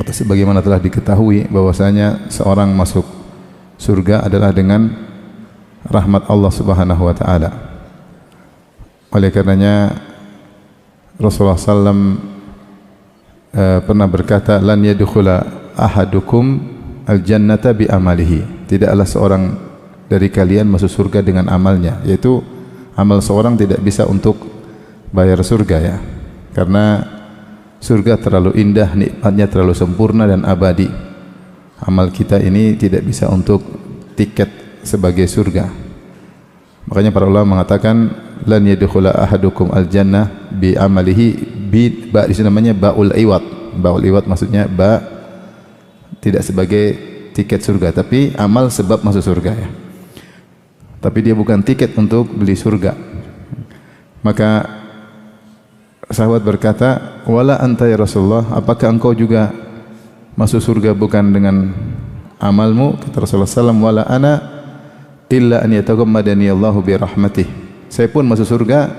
atau sebagaimana telah diketahui bahwasanya seorang masuk surga adalah dengan rahmat Allah Subhanahu wa taala. Oleh karenanya Rasulullah SAW pernah berkata, lan yadkhula ahadukum al-jannata bi amalihi. Tidaklah seorang dari kalian masuk surga dengan amalnya, yaitu amal seorang tidak bisa untuk bayar surga ya. Karena surga terlalu indah, nikmatnya terlalu sempurna dan abadi. Amal kita ini tidak bisa untuk tiket sebagai surga. Makanya para ulama mengatakan lan yadkhula ahadukum al-jannah bi amalihi, ba di sini namanya baul iwad. Baul iwad maksudnya ba tidak sebagai tiket surga, tapi amal sebab masuk surga ya. Tapi dia bukan tiket untuk beli surga. Maka sahabat berkata, wala anta ya Rasulullah, apakah engkau juga masuk surga bukan dengan amalmu? Kata Rasulullah SAW, wala ana illa an yataghammadani Allahu bi rahmatih. Saya pun masuk surga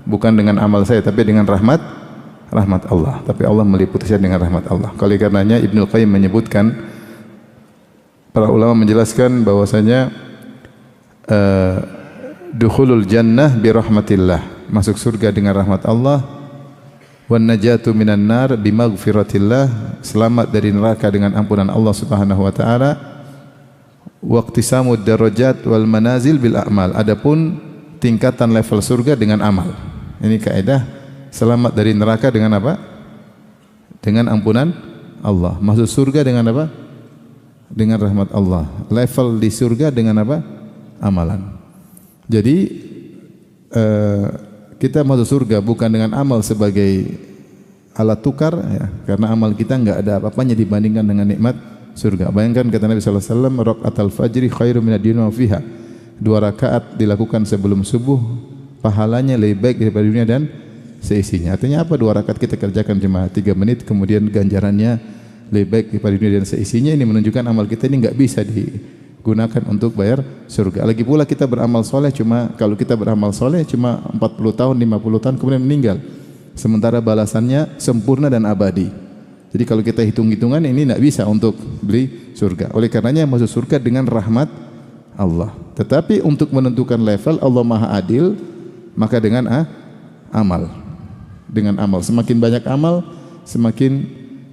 bukan dengan amal saya, tapi dengan rahmat Allah. Tapi Allah meliputi saya dengan rahmat Allah. Oleh karenanya Ibnu Qayyim menyebutkan, para ulama menjelaskan bahwasanya dukhulul jannah bi rahmatillah, masuk surga dengan rahmat Allah, wan najatu minan nar bi maghfiratillah, selamat dari neraka dengan ampunan Allah Subhanahu wa taala, waqtisamud darajat wal manazil bil a'mal, adapun tingkatan level surga dengan amal. Ini kaidah, selamat dari neraka dengan apa? Dengan ampunan Allah. Masuk surga dengan apa? Dengan rahmat Allah. Level di surga dengan apa? Amalan. Jadi kita masuk surga bukan dengan amal sebagai alat tukar ya, karena amal kita enggak ada apa-apanya dibandingkan dengan nikmat surga. Bayangkan kata Nabi sallallahu alaihi wasallam, raqatul fajri khairum minad dunya wa fiha. 2 rakaat dilakukan sebelum subuh, pahalanya lebih baik daripada dunia dan seisinya. Artinya apa? 2 rakaat kita kerjakan cuma 3 menit, kemudian ganjarannya lebih baik daripada dunia dan seisinya. Ini menunjukkan amal kita ini enggak bisa digunakan untuk bayar surga. Lagi pula kita beramal soleh, kalau kita beramal soleh cuma 40 tahun, 50 tahun kemudian meninggal. Sementara balasannya sempurna dan abadi. Jadi kalau kita hitung-hitungan ini tidak bisa untuk beli surga. Oleh karenanya masuk surga dengan rahmat Allah. Tetapi untuk menentukan level, Allah Maha Adil, maka dengan amal. Dengan amal, semakin banyak amal, semakin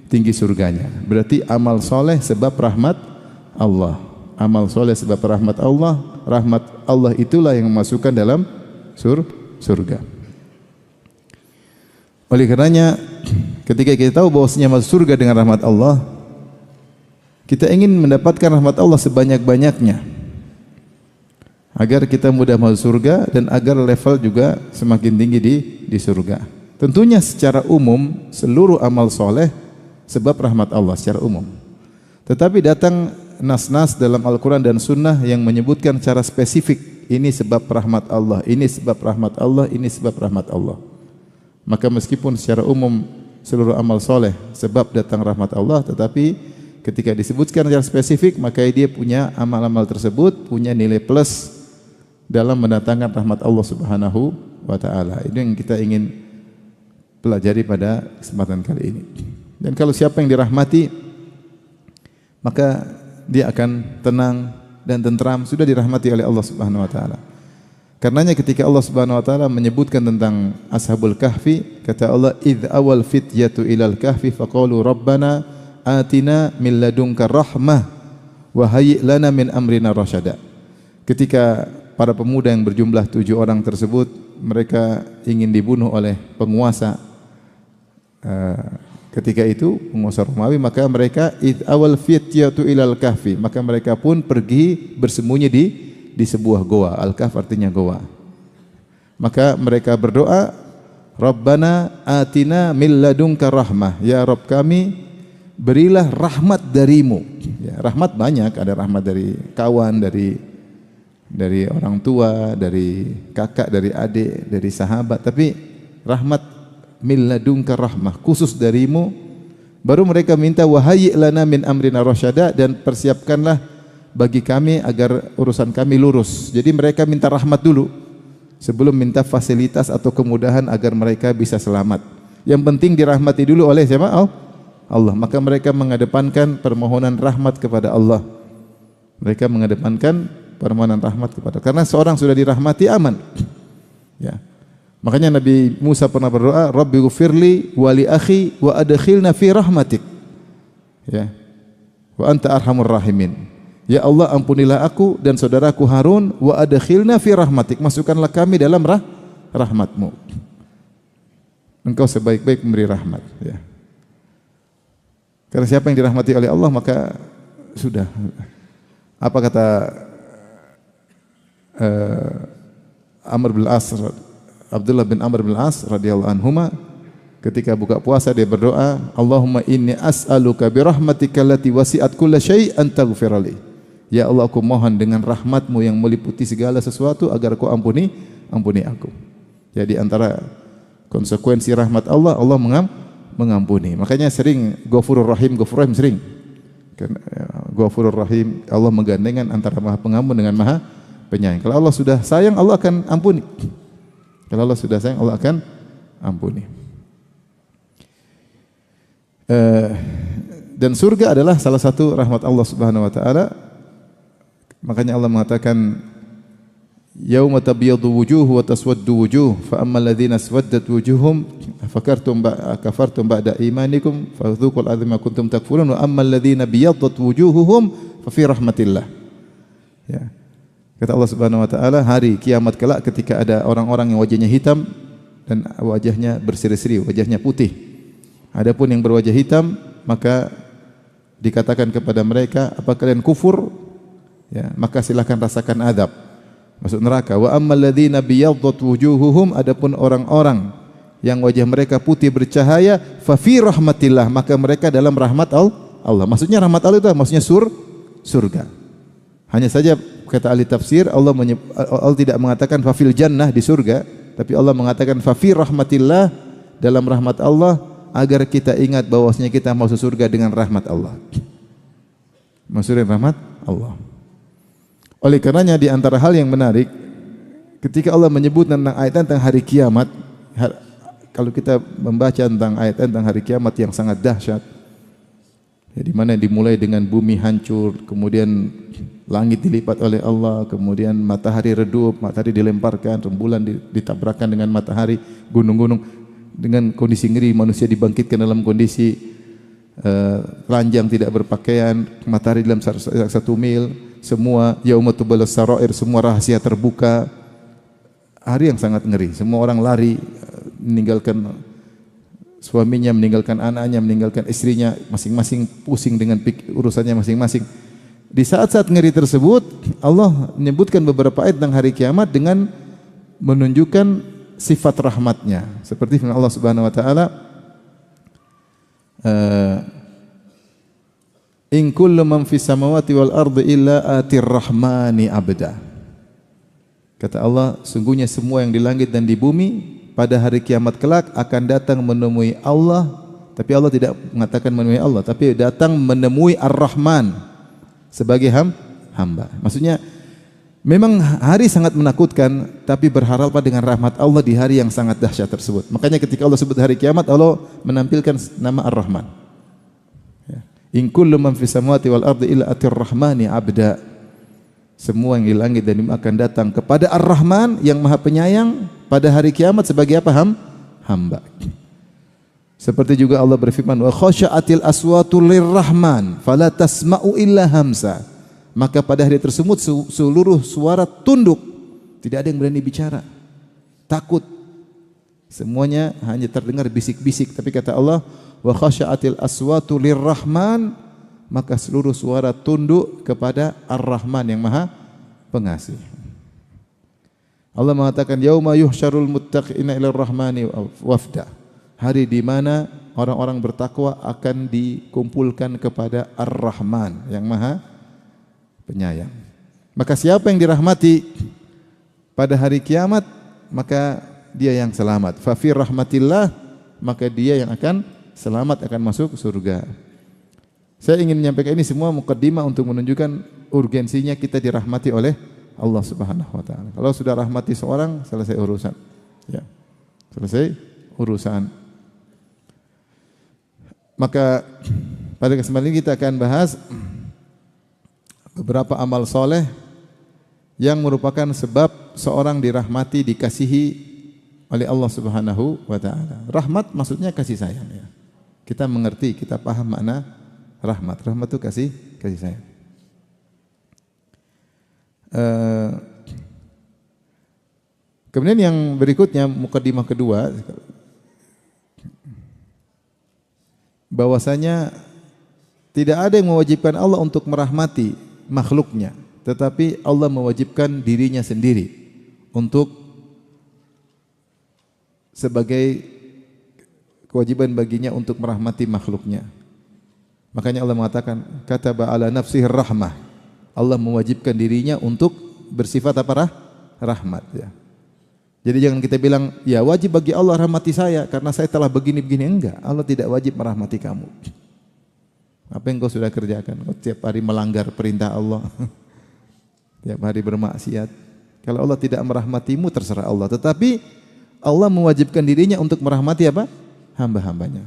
tinggi surganya. Berarti amal soleh sebab rahmat Allah. Amal soleh sebab rahmat Allah itulah yang memasukkan dalam surga. Oleh karenanya ketika kita tahu bahwasanya masuk surga dengan rahmat Allah, kita ingin mendapatkan rahmat Allah sebanyak-banyaknya agar kita mudah masuk surga dan agar level juga semakin tinggi di surga. Tentunya secara umum seluruh amal soleh sebab rahmat Allah secara umum. Tetapi datang nas-nas dalam Al-Quran dan Sunnah yang menyebutkan secara spesifik, ini sebab rahmat Allah, ini sebab rahmat Allah, ini sebab rahmat Allah. Maka meskipun secara umum seluruh amal soleh sebab datang rahmat Allah, tetapi ketika disebutkan secara spesifik, maka dia punya amal-amal tersebut punya nilai plus dalam mendatangkan rahmat Allah Subhanahu wa taala. Ini yang kita ingin pelajari pada kesempatan kali ini. Dan kalau siapa yang dirahmati, maka dia akan tenang dan tentram, sudah dirahmati oleh Allah Subhanahu wa taala. Karenanya ketika Allah Subhanahu wa taala menyebutkan tentang Ashabul Kahfi, kata Allah, "Idz awal fityatu ilal kahfi faqalu rabbana atina min ladunka rahmah wa hayyi' lana min amrina rasyada." Ketika para pemuda yang berjumlah 7 orang tersebut, mereka ingin dibunuh oleh penguasa ketika itu, penguasa Romawi, maka mereka awal fityatu ilal kahfi, maka mereka pun pergi bersembunyi di sebuah goa. Al-kahf artinya goa. Maka mereka berdoa, Rabbana atina min ladunka rahmah, ya Rabb kami berilah rahmat darimu. Ya, rahmat banyak, ada rahmat dari kawan, dari orang tua, dari kakak, dari adik, dari sahabat, tapi rahmat min ladunka rahmah, khusus darimu. Baru mereka minta wahayyi' lana min amrina rasyada, dan persiapkanlah bagi kami agar urusan kami lurus. Jadi mereka minta rahmat dulu sebelum minta fasilitas atau kemudahan agar mereka bisa selamat. Yang penting dirahmati dulu oleh siapa? Allah. Maka mereka mengedepankan permohonan rahmat kepada Allah. Mereka mengedepankan permohonan rahmat kepada, karena seorang sudah dirahmati aman. Ya. Makanya Nabi Musa pernah berdoa, Rabbighfirli wa li akhi wa adkhilna fi rahmatik. Ya. Wa anta arhamur rahimin. Ya Allah, ampunilah aku dan saudaraku Harun, wa adkhilna fi rahmatik. Masukkanlah kami dalam rahmatmu. Engkau sebaik-baik memberi rahmat, ya. Karena siapa yang dirahmati oleh Allah maka sudah. Apa kata Amr bin As, Abdullah bin Amr bin As radhiyallahu anhuma, ketika buka puasa dia berdoa, Allahumma inni as'aluka bi rahmatika allati wasi'at kulla syai' an taghfirali. Ya Allah, aku mohon dengan rahmatmu yang meliputi segala sesuatu agar kau ampuni aku. Jadi antara konsekuensi rahmat Allah, Allah mengampuni. Makanya sering Ghafurur Rahim sering. Ghafurur Rahim, Allah menggandengkan antara Maha Pengampun dengan Maha Penyayang. Kalau Allah sudah sayang, Allah akan ampuni. Kalau Allah sudah sayang, Allah akan ampuni. Dan surga adalah salah satu rahmat Allah Subhanahu wa taala. Makanya Allah mengatakan, yauma tabyaddu wujuh wa taswaddu wujuh, fa ammal ladzina aswaddat wujuhum kafartum ba'da imanikum fadzuqul adzab ma kuntum takfurun, wa ammal ladzina biyaddat wujuhuhum fa fi rahmatillah. Ya. Kata Allah Subhanahu wa taala, hari kiamat kelak ketika ada orang-orang yang wajahnya hitam dan wajahnya berseri-seri, wajahnya putih. Adapun yang berwajah hitam, maka dikatakan kepada mereka, apa kalian kufur? Ya, maka silakan rasakan azab, masuk neraka. Wa ammal ladzina biyaddat wujuhuhum, adapun orang-orang yang wajah mereka putih bercahaya, fa fi rahmatillah, maka mereka dalam rahmat Allah. Maksudnya rahmat Allah itu maksudnya surga. Hanya saja kata ahli tafsir, Allah tidak mengatakan fa fil jannah, di surga, tapi Allah mengatakan fa fi rahmatillah, dalam rahmat Allah, agar kita ingat bahwasanya kita masuk surga dengan rahmat Allah. Masuk dengan rahmat Allah. Oleh karenanya di antara hal yang menarik, ketika Allah menyebut tentang ayat tentang hari kiamat, kalau kita membaca tentang ayat tentang hari kiamat yang sangat dahsyat, ya, di mana dimulai dengan bumi hancur, kemudian langit dilipat oleh Allah, kemudian matahari redup, matahari dilemparkan, rembulan ditabrakkan dengan matahari, gunung-gunung dengan kondisi ngeri, manusia dibangkitkan dalam kondisi telanjang, tidak berpakaian, matahari dalam 1 mil, semua yauma tubala sarair, semua rahasia terbuka. Hari yang sangat ngeri, semua orang lari, meninggalkan suaminya, meninggalkan anaknya, meninggalkan istrinya, masing-masing pusing dengan urusannya masing-masing. Di saat-saat ngeri tersebut, Allah menyebutkan beberapa ayat tentang hari kiamat dengan menunjukkan sifat rahmatnya. Seperti firman Allah Subhanahu wa taala, in kullu man fis samawati wal ardi illa atir rahmani abda. Kata Allah, sungguhnya semua yang di langit dan di bumi pada hari kiamat kelak akan datang menemui Allah, tapi Allah tidak mengatakan menemui Allah, tapi datang menemui Ar-Rahman sebagai hamba. Maksudnya memang hari sangat menakutkan, tapi berharaplah dengan rahmat Allah di hari yang sangat dahsyat tersebut. Makanya ketika Allah sebut hari kiamat, Allah menampilkan nama Ar-Rahman. Ya. In kullu man fis samawati wal ardi illa atir rahmani abda. Semua yang di langit dan bumi akan datang kepada Ar-Rahman yang Maha Penyayang pada hari kiamat sebagai apa? Hamba. Seperti juga Allah berfirman, wa khasya'atil aswatu lirrahman fala tasma'u illa hamsa. Maka pada hari tersebut seluruh suara tunduk, tidak ada yang berani bicara, takut, semuanya hanya terdengar bisik-bisik. Tapi kata Allah, wa khasya'atil aswatu lirrahman, maka seluruh suara tunduk kepada Ar-Rahman yang Maha Pengasih. Allah mengatakan, yauma yuhsyarul muttaqina ilar rahmani wafda, hari di mana orang-orang bertakwa akan dikumpulkan kepada Ar-Rahman yang Maha Penyayang. Maka siapa yang dirahmati pada hari kiamat, maka dia yang selamat. Fa fi rahmatillah, maka dia yang akan selamat, akan masuk surga. Saya ingin menyampaikan ini semua mukaddimah untuk menunjukkan urgensinya kita dirahmati oleh Allah Subhanahu wa taala. Kalau sudah rahmati seorang, selesai urusan. Ya. Selesai urusan. Maka pada kesempatan ini kita akan bahas beberapa amal soleh yang merupakan sebab seorang dirahmati, dikasihi oleh Allah Subhanahu wa taala. Rahmat maksudnya kasih sayang ya. Kita mengerti, kita paham makna rahmat. Rahmat itu kasih sayang. Kemudian yang berikutnya, mukadimah kedua, bahwasanya tidak ada yang mewajibkan Allah untuk merahmati makhluknya, tetapi Allah mewajibkan dirinya sendiri untuk sebagai kewajiban baginya untuk merahmati makhluknya. Makanya Allah mengatakan, kataba ala nafsihi rahmah. Allah mewajibkan dirinya untuk bersifat apa? Rahmat ya. Jadi jangan kita bilang, ya wajib bagi Allah rahmati saya karena saya telah begini-begini. Enggak, Allah tidak wajib merahmati kamu. Apa yang kau sudah kerjakan? Kau tiap hari melanggar perintah Allah. Tiap hari bermaksiat. Kalau Allah tidak merahmatimu, terserah Allah. Tetapi Allah mewajibkan dirinya untuk merahmati apa? Hamba-hambanya.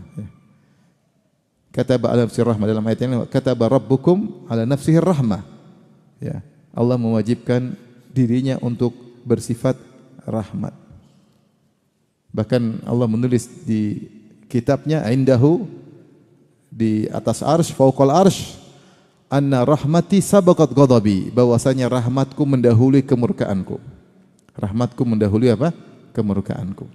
Kataba ala nafsihi rahmah, dalam ayat ini, kataba rabbukum ala nafsihi rahmah. Ya, Allah mewajibkan dirinya untuk bersifat rahmat. Bahkan Allah menulis di kitabnya, indahu, di atas arsy, fauqal arsy, anna rahmati sabaqat ghadabi, bahwasanya rahmatku mendahului kemurkaanku. Rahmatku mendahului apa? Kemurkaanku.